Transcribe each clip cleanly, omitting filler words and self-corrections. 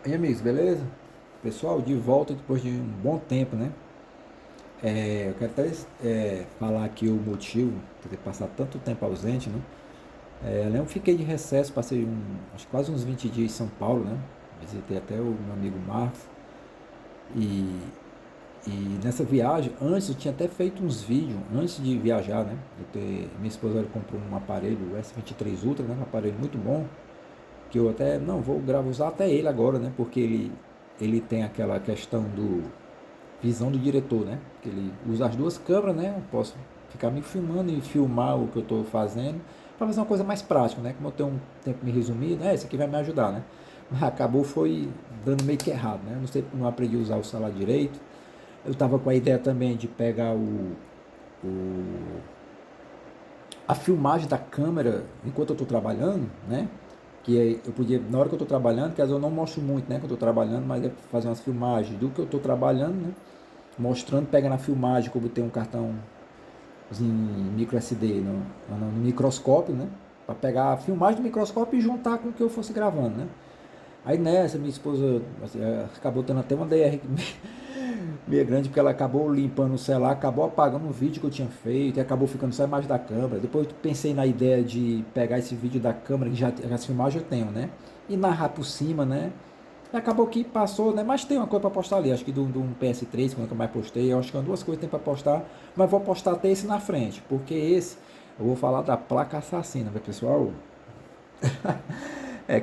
E aí, amigos, beleza? Pessoal, de volta depois de um bom tempo, né? Eu quero até falar aqui o motivo de ter passado tanto tempo ausente, né? Eu lembro que fiquei de recesso, passei acho que quase uns 20 dias em São Paulo, né? Visitei até o meu amigo Marcos. E, e nessa viagem, antes eu tinha até feito uns vídeos, antes de viajar, né? Minha esposa ela comprou um aparelho, o S23 Ultra, né? Um aparelho muito bom, que eu até, não, vou gravar, usar até ele agora, né? Porque ele tem aquela questão do visão do diretor, né? Que ele usa as duas câmeras, né? Eu posso ficar me filmando e filmar o que eu estou fazendo para fazer uma coisa mais prática, né? Como eu tenho um tempo me resumido, esse aqui vai me ajudar, né? Mas acabou foi dando meio que errado, né? Não sei, não aprendi a usar o celular direito. Eu estava com a ideia também de pegar o a filmagem da câmera enquanto eu estou trabalhando, né? Que eu podia, na hora que eu estou trabalhando, que às vezes eu não mostro muito, né? Que eu estou trabalhando, mas é fazer umas filmagens do que eu estou trabalhando, né? Mostrando, pega na filmagem, como tem um cartão micro SD no microscópio, né? Para pegar a filmagem do microscópio e juntar com o que eu fosse gravando, né? Aí nessa, minha esposa assim, acabou tendo até uma DR meio grande, porque ela acabou limpando o celular, acabou apagando um vídeo que eu tinha feito, e acabou ficando só a imagem da câmera. Depois eu pensei na ideia de pegar esse vídeo da câmera, que já as filmagens eu tenho, né? E narrar por cima, né? E acabou que passou, né? Mas tem uma coisa para postar ali, acho que do um PS3, quando eu mais postei, eu acho que são duas coisas que tem para postar, mas vou postar até esse na frente, porque esse, eu vou falar da placa assassina, né, pessoal?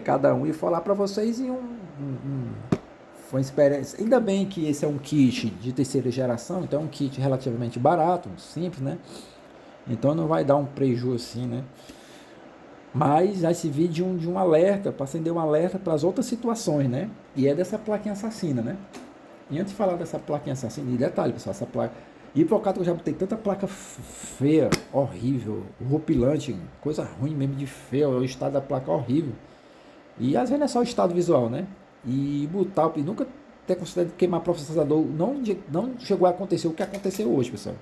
Cada um e falar para vocês em foi uma experiência. Ainda bem que esse é um kit de terceira geração, então é um kit relativamente barato, simples, né? Então não vai dar um prejuízo assim, né? Mas já se viu de um alerta, para acender um alerta para as outras situações, né? E é dessa plaquinha assassina, né? E antes de falar dessa plaquinha assassina, e detalhe, pessoal, essa placa. E por causa que eu já botei tanta placa feia, horrível, rupilante, coisa ruim mesmo de feia, o estado da placa horrível. E às vezes não é só o estado visual, né? E botar, e nunca ter considerado queimar processador, não chegou a acontecer o que aconteceu hoje, pessoal.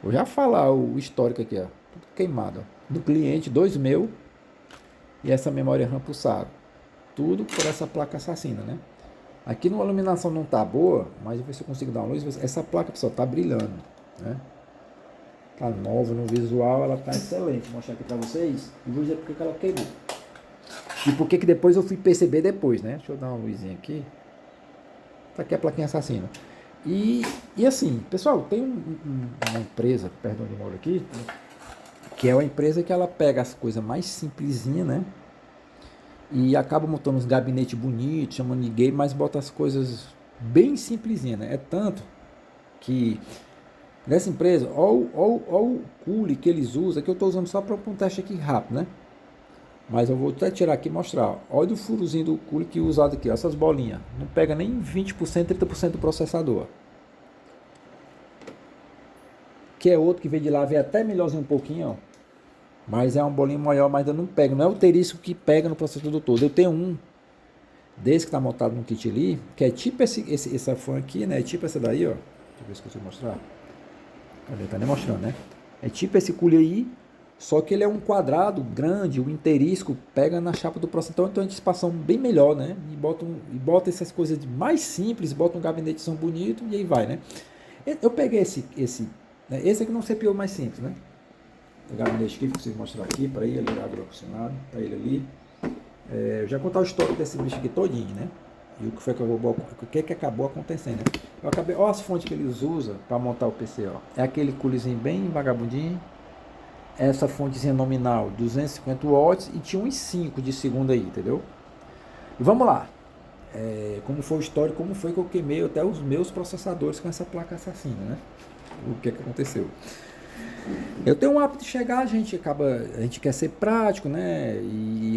Vou já falar o histórico aqui, ó. Tudo queimado, ó. Do cliente, dois meu, e essa memória RAM pulsada. Tudo por essa placa assassina, né? Aqui na iluminação não tá boa, mas eu ver se eu consigo dar uma luz. Essa placa, pessoal, tá brilhando, né? Tá nova no visual, ela tá excelente. Vou mostrar aqui pra vocês e vou dizer porque que ela queimou. E por que depois eu fui perceber depois, né? Deixa eu dar uma luzinha aqui. Tá aqui a plaquinha assassina. E assim, pessoal, tem uma empresa perto de onde eu moro aqui, que é uma empresa que ela pega as coisas mais simplesinhas, né? E acaba montando uns gabinetes bonitos, chamando de game, mas bota as coisas bem simplesinhas, né? É tanto que nessa empresa, olha o cooler que eles usam, que eu estou usando só para um teste aqui rápido, né? Mas eu vou até tirar aqui e mostrar. Olha o furozinho do cooler que é usado aqui, ó, essas bolinhas. Não pega nem 20%, 30% do processador. Que é outro que veio de lá, veio até melhorzinho um pouquinho, ó. Mas é uma bolinha maior, mas ainda não pega. Não é o terisco que pega no processador todo. Eu tenho um desse que está montado no kit ali, que é tipo essa fã aqui, né? É tipo essa daí, ó. Deixa eu ver se eu consigo mostrar. Cadê? Tá nem mostrando, né? É tipo esse cooler aí, só que ele é um quadrado grande, o interisco pega na chapa do processador, então a antecipação bem melhor, né? E bota essas coisas mais simples, bota um gabinetezão bonito e aí vai, né? Eu peguei esse aqui não CPU mais simples, né? O gabinete aqui, que eu consigo mostrar aqui, para ele ali, ar-condicionado, para ele ali. Eu já contar o histórico desse bicho aqui todinho, né? E o que foi que o que acabou acontecendo, né? Olha as fontes que eles usam para montar o PC, ó. É aquele coolerzinho bem vagabundinho. Essa fontezinha nominal 250 watts e tinha uns 5 de segunda aí, entendeu? E vamos lá. Como foi o histórico, como foi que eu queimei até os meus processadores com essa placa assassina, né? O que aconteceu? Eu tenho um hábito de chegar, a gente quer ser prático, né?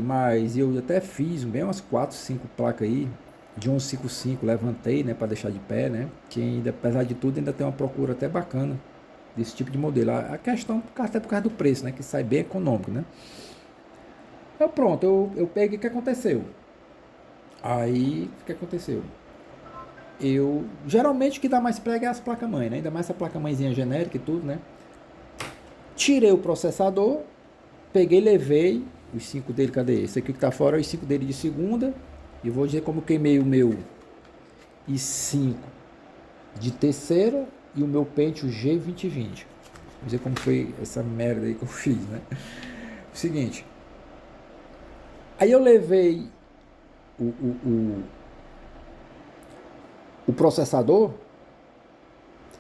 Mas eu até fiz bem umas 4, 5 placas aí de 155, levantei, né, para deixar de pé, né? Que ainda, apesar de tudo, ainda tem uma procura até bacana desse tipo de modelo. A questão até por causa do preço, né, que sai bem econômico, né? Então pronto, eu peguei, o que aconteceu? Aí, o que aconteceu? Geralmente o que dá mais prega é as placas-mãe, né? Ainda mais essa placa-mãezinha genérica e tudo, né? Tirei o processador, peguei, levei os 5 dele, cadê? Esse aqui que tá fora, os 5 dele de segunda. E vou dizer como eu queimei o meu i5 de terceira e o meu Pentium G2020. Vou dizer como foi essa merda aí que eu fiz, né? O seguinte, aí eu levei o, o, o, o processador,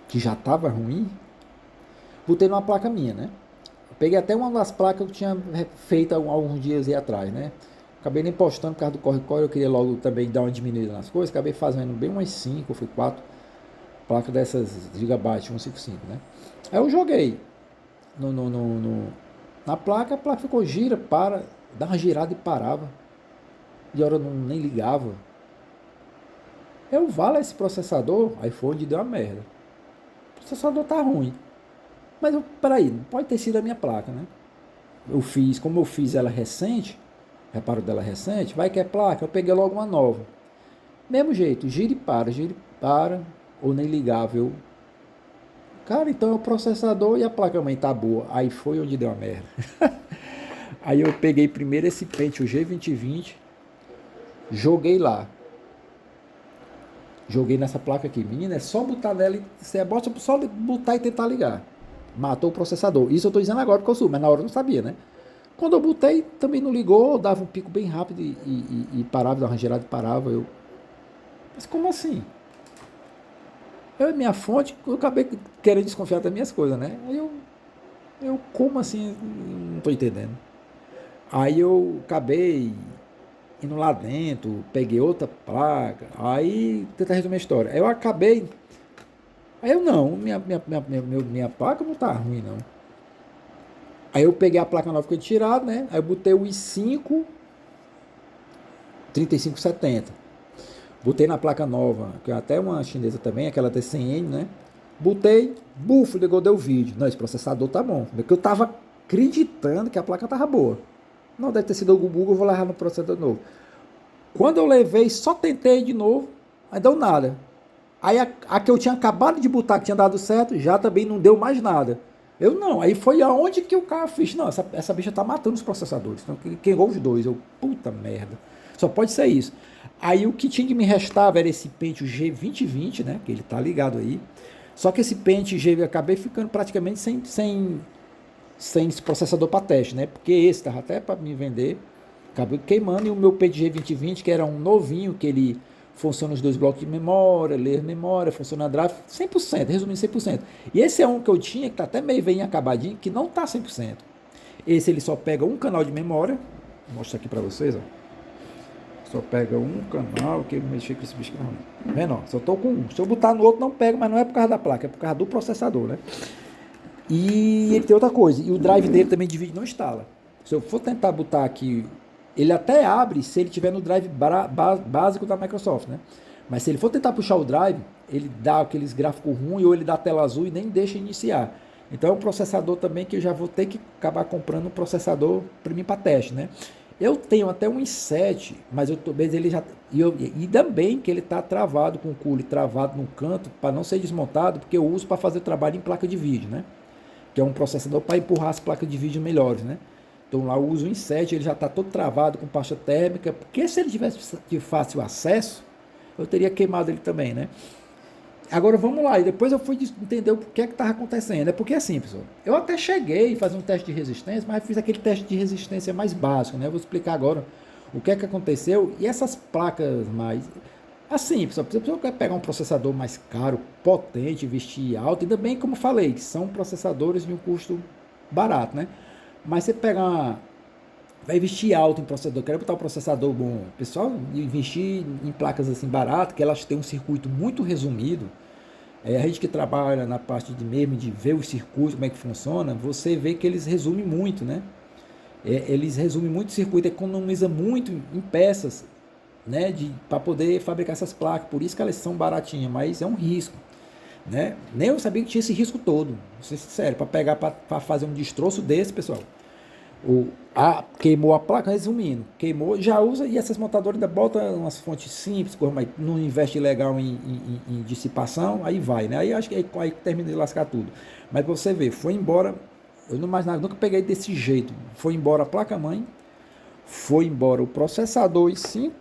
que já estava ruim, botei numa placa minha, né? Eu peguei até uma das placas que eu tinha feito há alguns dias aí atrás, né? Acabei nem postando por causa do corre-corre, eu queria logo também dar uma diminuída nas coisas, acabei fazendo bem umas 5, foi 4 placas dessas Gigabyte 155, né? Aí eu joguei na placa, a placa ficou gira, dá uma girada e parava. De hora eu nem ligava. Eu valo esse processador, aí foi onde deu a merda. O processador tá ruim. Mas peraí, não pode ter sido a minha placa, né? Como eu fiz ela recente, reparo dela recente, vai que é placa, eu peguei logo uma nova. Mesmo jeito, gira e para, ou nem ligava. Cara, então é o processador e a placa-mãe tá boa. Aí foi onde deu a merda. Aí eu peguei primeiro esse Pentium G2020, joguei lá. Joguei nessa placa aqui. Menina, é só botar nela e você bota só botar e tentar ligar. Matou o processador. Isso eu tô dizendo agora porque eu sou, mas na hora eu não sabia, né? Quando eu botei, também não ligou, dava um pico bem rápido e parava, dava uma girada e parava. Mas como assim? Eu e minha fonte, eu acabei querendo desconfiar das minhas coisas, né? Aí como assim? Não tô entendendo. Aí eu acabei indo lá dentro, peguei outra placa, aí tentar resumir a história. Aí eu acabei. Aí eu não, minha placa não tá ruim, não. Aí eu peguei a placa nova que eu tinha tirado, né? Aí eu botei o i5 3570. Botei na placa nova, que é até uma chinesa também, aquela TCN, né? Botei, bufo, ligou, deu vídeo. Não, esse processador tá bom. Porque eu tava acreditando que a placa tava boa. Não, deve ter sido o Google, eu vou levar no processador novo. Quando eu levei, só tentei de novo, aí deu nada. Aí a que eu tinha acabado de botar, que tinha dado certo, já também não deu mais nada. Eu não, aí foi aonde que o cara fez. Não, essa bicha tá matando os processadores. Então, queimou os dois. Eu, puta merda. Só pode ser isso. Aí o que tinha que me restava era esse Pentium G2020, né? Que ele tá ligado aí. Só que esse Pentium G eu acabei ficando praticamente sem esse processador para teste, né? Porque esse tava até para me vender, acabei queimando. E o meu Pentium G2020, que era um novinho, que ele funciona os dois blocos de memória, ler memória, funciona drive, 100%, resumindo 100%. E esse é um que eu tinha, que tá até meio bem acabadinho, que não tá 100%. Esse ele só pega um canal de memória, vou mostrar aqui para vocês, ó. Só pega um canal, que eu mexi com esse bicho aqui não. Vendo, ó, só tô com um. Se eu botar no outro não pega, mas não é por causa da placa, é por causa do processador, né? E ele tem outra coisa, e o drive dele também de vídeo não instala. Se eu for tentar botar aqui, ele até abre se ele tiver no drive básico da Microsoft, né? Mas se ele for tentar puxar o drive, ele dá aqueles gráficos ruins ou ele dá tela azul e nem deixa iniciar. Então é um processador também que eu já vou ter que acabar comprando um processador para mim para teste, né? Eu tenho até um i7, mas eu talvez ele já e também que ele está travado com o cooler travado no canto para não ser desmontado, porque eu uso para fazer trabalho em placa de vídeo, né? Que é um processador para empurrar as placas de vídeo melhores, né? Então lá eu uso o i7, ele já está todo travado com pasta térmica, porque se ele tivesse de fácil acesso, eu teria queimado ele também, né? Agora vamos lá, e depois eu fui entender o que é que estava acontecendo. É porque assim, pessoal, eu até cheguei a fazer um teste de resistência, mas fiz aquele teste de resistência mais básico, né? Eu vou explicar agora o que é que aconteceu e essas placas mais. Assim, pessoal, se você quer pegar um processador mais caro, potente, investir alto, ainda bem, como eu falei, que são processadores de um custo barato, né? Mas você pegar vai investir alto em processador, quero botar um processador bom. Pessoal, investir em placas assim baratas, que elas têm um circuito muito resumido. A gente que trabalha na parte de mesmo de ver os circuitos, como é que funciona, você vê que eles resumem muito, né? Eles resumem muito o circuito, economiza muito em peças, né? Para poder fabricar essas placas. Por isso que elas são baratinhas, mas é um risco, né? Nem eu sabia que tinha esse risco todo. Vou ser sincero, para pegar, para fazer um destroço desse, pessoal. Queimou a placa, resumindo, queimou, já usa, e essas montadoras ainda botam umas fontes simples, mas não investe legal em dissipação, aí vai, né? Aí acho que aí termina de lascar tudo. Mas pra você ver, foi embora, eu não imaginava, nunca peguei desse jeito. Foi embora a placa-mãe, foi embora o processador i5,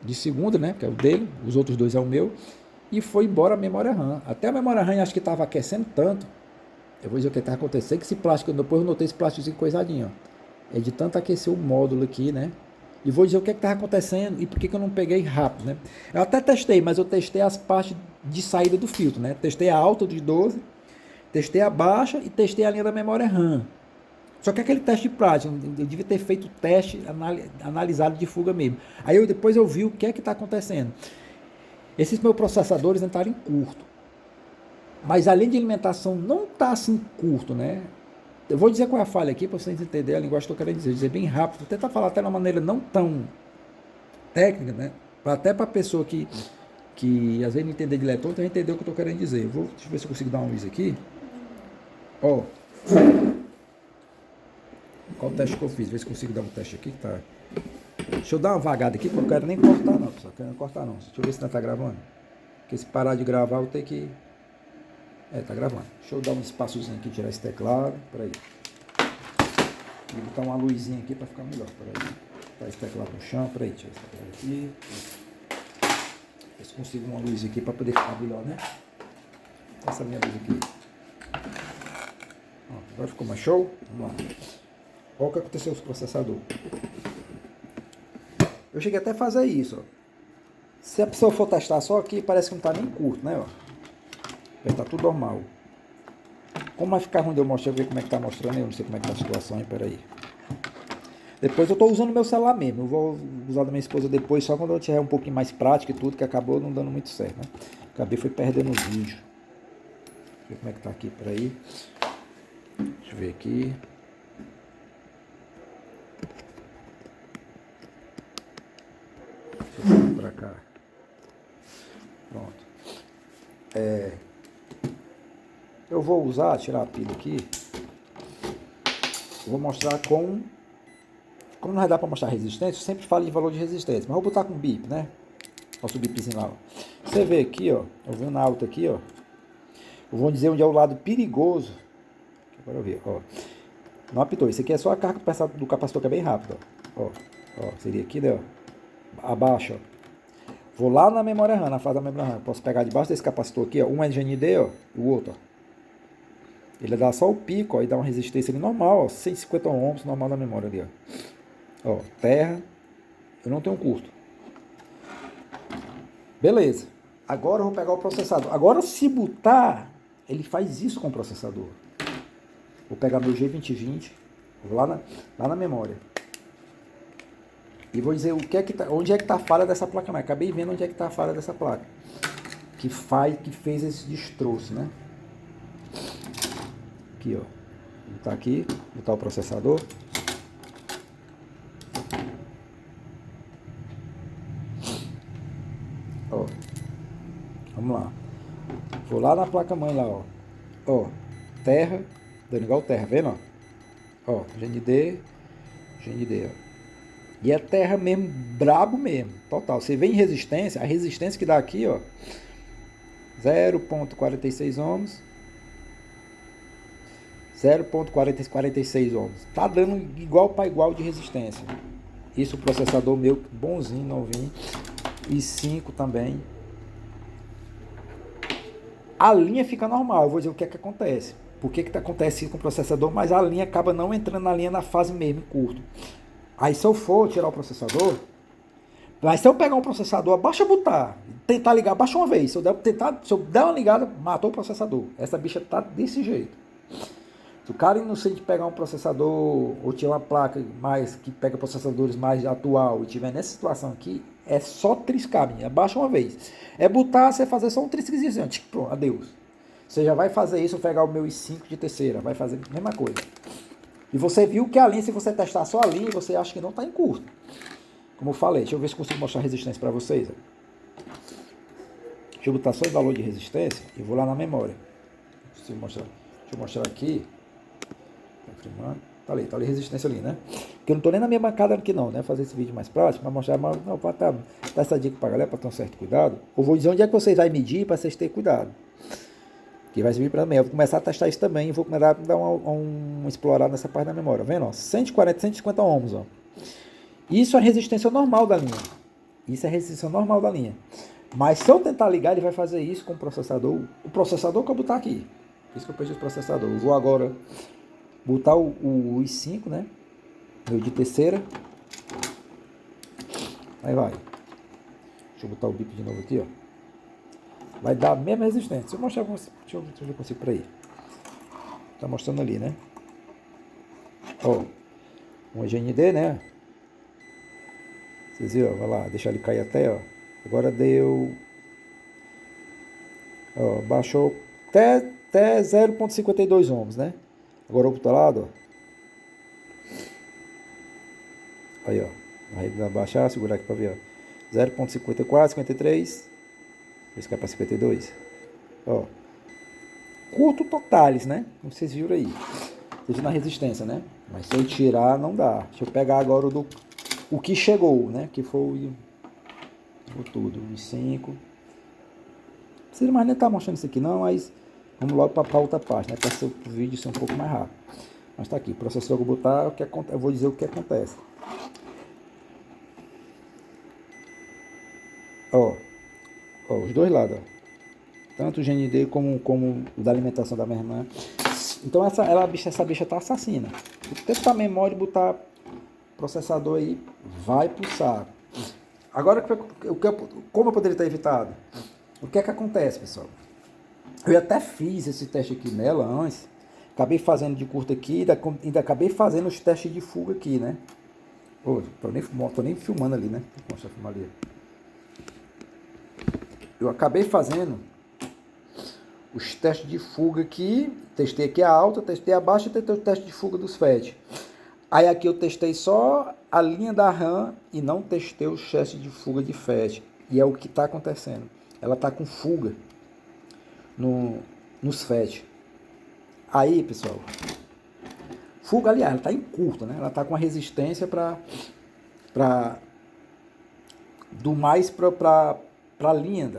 de segunda, né? Que é o dele, os outros dois é o meu. E foi embora a memória RAM. Até a memória RAM acho que estava aquecendo tanto. Eu vou dizer o que está acontecendo, que esse plástico, depois eu notei esse plástico coisadinho, ó. É de tanto aquecer o módulo aqui, né? E vou dizer o que estava acontecendo e por que eu não peguei rápido, né? Eu até testei, mas eu testei as partes de saída do filtro, né? Testei a alta de 12, testei a baixa e testei a linha da memória RAM. Só que aquele teste de prática, eu devia ter feito o teste analisado de fuga mesmo. Aí depois eu vi o que é que está acontecendo. Esses meus processadores entraram em curto. Mas a linha de alimentação não está assim curto, né? Eu vou dizer qual é a falha aqui para vocês entenderem a linguagem que eu estou querendo dizer bem rápido. Vou tentar falar até de uma maneira não tão técnica, né? Até para a pessoa que às vezes não entender de eletrônica, vai entender o que eu estou querendo dizer. Deixa eu ver se eu consigo dar uma luz aqui. Ó. Qual o teste que eu fiz? Vê se eu consigo dar um teste aqui. Tá. Deixa eu dar uma vagada aqui, porque eu não quero nem cortar não, pessoal. Não quero cortar não. Deixa eu ver se não está gravando. Porque se parar de gravar, eu vou ter que... tá gravando. Deixa eu dar um espaçozinho aqui, tirar esse teclado. Peraí. Vou botar uma luzinha aqui para ficar melhor. Peraí. Botar esse teclado no chão. Peraí, tira esse teclado aqui. Ver se consigo uma luz aqui para poder ficar melhor, né? Essa minha luz aqui. Ó, agora ficou mais show? Vamos lá. Olha o que aconteceu com o processador. Eu cheguei até a fazer isso, ó. Se a pessoa for testar só aqui, parece que não está nem curto, né? Ó. Vai estar tudo normal. Como vai ficar ruim de eu mostrar, ver como é que está mostrando, eu não sei como é que está a situação aí, peraí. Depois eu estou usando o meu celular mesmo, eu vou usar da minha esposa depois, só quando eu tiver um pouquinho mais prático e tudo, que acabou não dando muito certo, né? Acabei foi perdendo os vídeos. Deixa eu ver como é que está aqui, peraí. Deixa eu ver aqui. Deixa eu vir pra cá. Pronto. Eu vou usar, tirar a pilha aqui. Eu vou mostrar como não vai dar para mostrar resistência, eu sempre falo de valor de resistência, mas vou botar com bip, né? Nosso bipzinho lá, ó. Você vê aqui, ó, eu vou na alta aqui, ó. Eu vou dizer onde é o lado perigoso. Agora eu ver, ó. Não apitou, isso aqui é só a carga do capacitor que é bem rápido, ó. Ó, seria aqui, né, ó. Abaixo, ó. Vou lá na memória RAM, na fase da memória RAM. Posso pegar debaixo desse capacitor aqui, ó. Um é GND, ó, e o outro, ó. Ele dá só o pico, ó, e dá uma resistência ali normal, ó, 150 ohms, normal na memória ali, ó. Ó, terra, eu não tenho curto. Beleza. Agora eu vou pegar o processador. Agora, se botar, ele faz isso com o processador. Vou pegar meu G2020, vou lá na memória. E vou dizer onde é que está a falha dessa placa. Mas acabei vendo onde é que está a falha dessa placa. Que fez esse destroço, né? Aqui, ó. Vou botar aqui, botar o processador. Ó. Vamos lá. Vou lá na placa mãe lá, ó. Ó. Terra. Dando igual terra, vendo? Ó. GND, ó. E é terra mesmo, brabo mesmo, total. Você vê em resistência, a resistência que dá aqui, ó, 0.46 ohms, 0.46 ohms. Tá dando igual para igual de resistência. Isso o processador meu, bonzinho, novinho, e 5 também. A linha fica normal, eu vou dizer o que é que acontece. Por que acontece isso com o processador, mas a linha acaba não entrando na linha na fase mesmo, curto. Aí se eu for tirar o processador, mas se eu pegar um processador, baixa botar, tentar ligar, baixa uma vez. Se eu der uma ligada, matou o processador. Essa bicha tá desse jeito. Se o cara inocente pegar um processador ou tirar uma placa mais que pega processadores mais atual e tiver nessa situação aqui, é só triscar, menina. Baixa uma vez. É botar, você fazer só um trisquezinho, pronto, adeus. Você já vai fazer isso, pegar o meu i5 de terceira, vai fazer a mesma coisa. E você viu que a linha, se você testar só a linha, você acha que não está em curto. Como eu falei, deixa eu ver se consigo mostrar a resistência para vocês. Deixa eu botar só o valor de resistência e vou lá na memória. Deixa eu mostrar aqui. Tá ali a resistência ali, né? Porque eu não estou nem na minha bancada aqui não, né? Fazer esse vídeo mais prático, para mostrar, não, para dar essa dica para a galera, para ter um certo cuidado. Eu vou dizer onde é que vocês vão medir para vocês terem cuidado. Que vai servir para mim. Eu vou começar a testar isso também e vou começar a dar um explorar nessa parte da memória. Vendo? Ó, 140, 150 ohms. Ó. Isso é a resistência normal da linha. Isso é resistência normal da linha. Mas se eu tentar ligar, ele vai fazer isso com o processador. O processador que eu botar aqui. Por isso que eu preciso do processador. Eu vou agora botar o i5, né? Meu de terceira. Aí vai. Deixa eu botar o bip de novo aqui, ó. Vai dar a mesma resistência. Deixa eu mostrar pra você. Deixa eu ver se eu consigo por aí. Tá mostrando ali, né? Ó. Um GND, né? Vocês viram? Vai lá. Deixar ele cair até, ó. Agora deu... Ó, baixou até 0,52 ohms, né? Agora o outro lado, ó. Aí, ó. Vai baixar, segurar aqui pra ver, ó. 0,54, 53. Esse cai para 52. Ó. Curto totales, né? Como vocês viram aí. Seja na resistência, né? Mas se eu tirar, não dá. Deixa eu pegar agora o que chegou, né? Que foi o tudo. Os 5. Não precisa mais nem estar mostrando isso aqui, não. Mas vamos logo para outra parte, né? Para o vídeo ser um pouco mais rápido. Mas tá aqui. O processador eu vou botar, eu vou dizer o que acontece. Ó, os dois lados, ó. Tanto o GND como o da alimentação da minha irmã. Então essa bicha tá assassina. Se tentar memória e botar processador aí, vai pro saco. Agora, como eu poderia ter evitado? O que é que acontece, pessoal? Eu até fiz esse teste aqui nela antes. Acabei fazendo de curto aqui, ainda acabei fazendo os testes de fuga aqui, né? Pô, tô nem filmando ali, né? Vou mostrar a filmar ali. Eu acabei fazendo os testes de fuga aqui, testei aqui a alta, testei a baixa e testei o teste de fuga dos FET. Aí aqui eu testei só a linha da RAM e não testei o teste de fuga de FET. E é o que está acontecendo. Ela está com fuga nos FET. Aí, pessoal, fuga, aliás, ela está em curto, né? Ela está com a resistência do mais para a linha.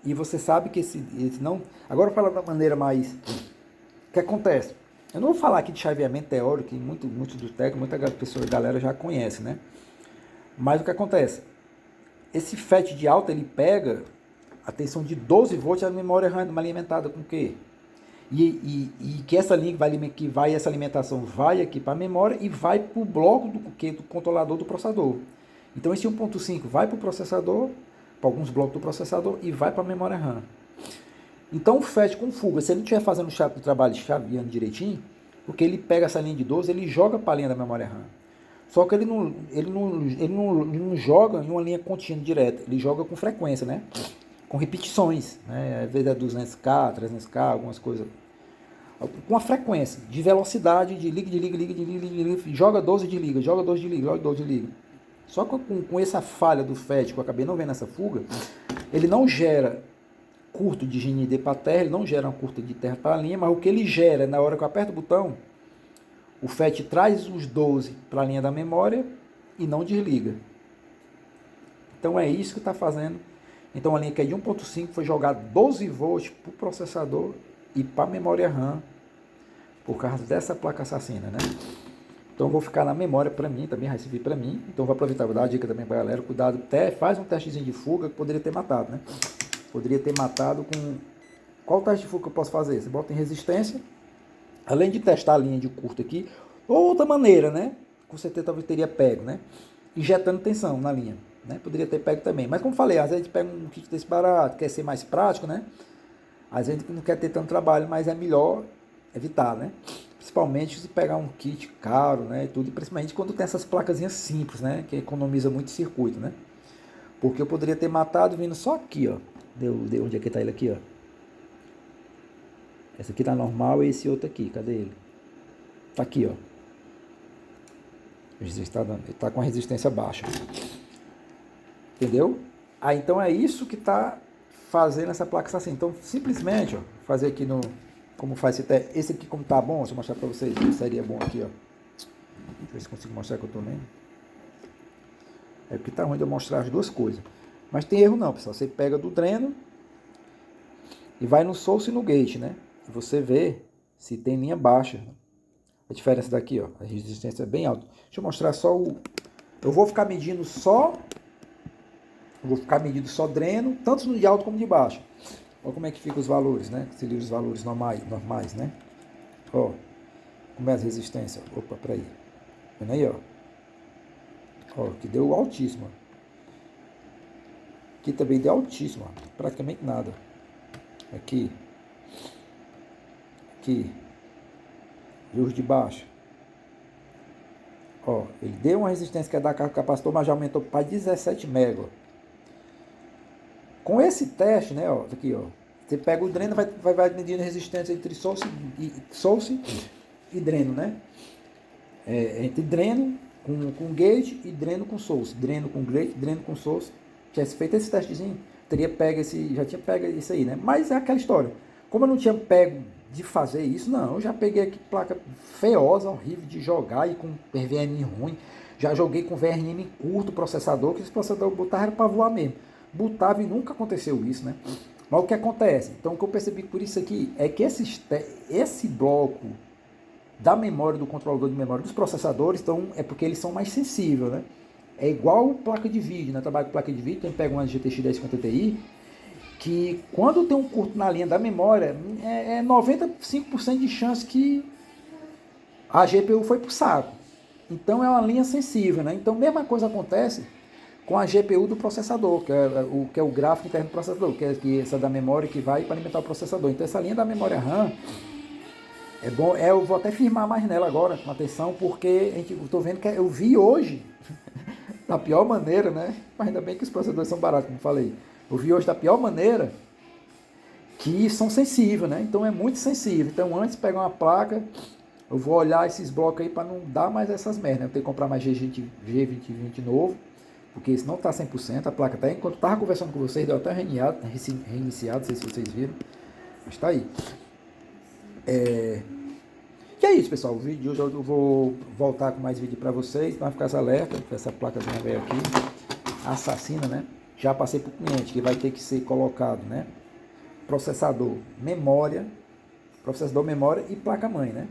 E você sabe que esse não... Agora, falar da maneira mais... O que acontece? Eu não vou falar aqui de chaveamento teórico, que muito do técnico, galera já conhece, né? Mas o que acontece? Esse FET de alta, ele pega a tensão de 12 volts, a memória RAM alimentada com o quê? E que essa linha essa alimentação vai aqui para a memória e vai para o bloco do controlador do processador. Então esse 1.5 vai para o processador, para alguns blocos do processador e vai para a memória RAM. Então o FET com fuga, se ele não estiver fazendo o trabalho chaveando direitinho, porque ele pega essa linha de 12, ele joga para a linha da memória RAM. Só que ele não joga em uma linha contínua direta, ele joga com frequência, né? Com repetições, né? Às vezes é 200K, 300K, algumas coisas. Com a frequência, de velocidade, de liga, joga 12 de liga, joga 12 de liga, joga 12 de liga. Só que com essa falha do FET, que eu acabei não vendo essa fuga, ele não gera curto de GND para terra, ele não gera uma curta de terra para a linha, mas o que ele gera, na hora que eu aperto o botão, o FET traz os 12 para a linha da memória e não desliga. Então é isso que está fazendo. Então a linha que é de 1.5 foi jogar 12 volts para o processador e para a memória RAM, por causa dessa placa assassina, né? Então eu vou ficar na memória para mim, também vai servir para mim. Então vou aproveitar, vou dar uma dica também para a galera, cuidado, faz um testezinho de fuga que poderia ter matado, né? Poderia ter matado com... Qual teste de fuga que eu posso fazer? Você bota em resistência, além de testar a linha de curto aqui, ou outra maneira, né? Com certeza talvez teria pego, né? Injetando tensão na linha, né? Poderia ter pego também. Mas como falei, às vezes a gente pega um kit desse barato, quer ser mais prático, né? Às vezes a gente não quer ter tanto trabalho, mas é melhor evitar, né? Principalmente se pegar um kit caro, né? E tudo, e principalmente quando tem essas placazinhas simples, né? Que economiza muito circuito, né? Porque eu poderia ter matado vindo só aqui, ó. Deu onde é que tá ele aqui, ó. Esse aqui tá normal e esse outro aqui, cadê ele? Tá aqui, ó. Ele tá com a resistência baixa. Entendeu? Ah, então é isso que tá fazendo essa placa assim. Então, simplesmente, ó, fazer aqui no... Como faz esse aqui, como tá bom, deixa eu mostrar pra vocês. Seria bom aqui, ó. Deixa eu ver se consigo mostrar que eu tô lendo. É porque tá ruim de eu mostrar as duas coisas. Mas tem erro não, pessoal. Você pega do dreno e vai no source e no gate, né? E você vê se tem linha baixa. A diferença daqui, ó. A resistência é bem alta. Deixa eu mostrar só o... Eu vou ficar medindo só Eu vou ficar medindo só dreno, tanto de alto como de baixo. Olha como é que ficam os valores, né? Seria os valores normais, né? Ó, como é as resistências. Opa, peraí. Vendo aí, ó. Ó, que deu altíssimo. Aqui também deu altíssimo, ó. Praticamente nada. Aqui. Aqui. Juros de baixo. Ó, ele deu uma resistência que é da carga capacitor, mas já aumentou para 17 MB. Com esse teste, né, ó, aqui, ó, você pega o dreno, vai medindo resistência entre source e dreno, né? Entre dreno com gate e dreno com source. Dreno com gate, dreno com source. Tivesse feito esse testezinho, já tinha pego isso aí, né? Mas é aquela história. Como eu não tinha pego de fazer isso, não, eu já peguei aqui placa feiosa, horrível de jogar e com VRM ruim. Já joguei com VRM curto processador, que esse processador botava era para voar mesmo. Botava e nunca aconteceu isso, né? Mas o que acontece? Então o que eu percebi por isso aqui é que esse bloco da memória, do controlador de memória dos processadores, então é porque eles são mais sensíveis, né? É igual placa de vídeo, né? Trabalho com placa de vídeo, quem pega uma GTX 1050 Ti, que quando tem um curto na linha da memória, é 95% de chance que a GPU foi pro saco. Então é uma linha sensível, né? Então a mesma coisa acontece com a GPU do processador, que é o gráfico interno do processador, que é essa da memória que vai para alimentar o processador. Então essa linha da memória RAM é bom, eu vou até firmar mais nela agora, com atenção, porque eu tô vendo que eu vi hoje, da pior maneira, né? Mas ainda bem que os processadores são baratos, como eu falei. Eu vi hoje da pior maneira que são sensíveis, né? Então é muito sensível. Então antes de pegar uma placa, eu vou olhar esses blocos aí para não dar mais essas merdas, né? Eu tenho que comprar mais G2020 novo, porque esse não tá 100%, a placa tá aí. Enquanto eu tava conversando com vocês, deu até reiniciado, não sei se vocês viram, mas tá aí. E é isso, pessoal. O vídeo de hoje eu vou voltar com mais vídeo para vocês, para ficar alerta com essa placazinha velha aqui, assassina, né? Já passei para o cliente que vai ter que ser colocado, né? Processador, memória e placa-mãe, né?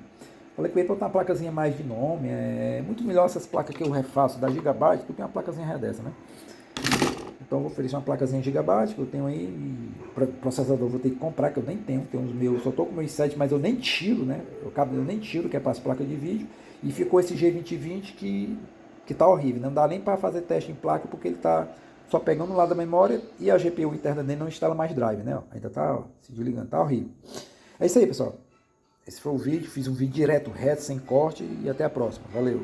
Falei que ele botar uma placazinha mais de nome, é muito melhor essas placas que eu refaço da Gigabyte do que uma placazinha dessa, né? Então eu vou oferecer uma placazinha Gigabyte que eu tenho aí, processador eu vou ter que comprar, que eu nem tenho os meus, só tô com meus 7, mas eu nem tiro, né? Eu nem tiro, que é para as placas de vídeo, e ficou esse G2020 que tá horrível, não dá nem para fazer teste em placa, porque ele tá só pegando o lado da memória e a GPU interna dele não instala mais drive, né? Ainda tá se desligando, tá horrível. É isso aí, pessoal. Esse foi o vídeo, fiz um vídeo direto, reto, sem corte, e até a próxima. Valeu!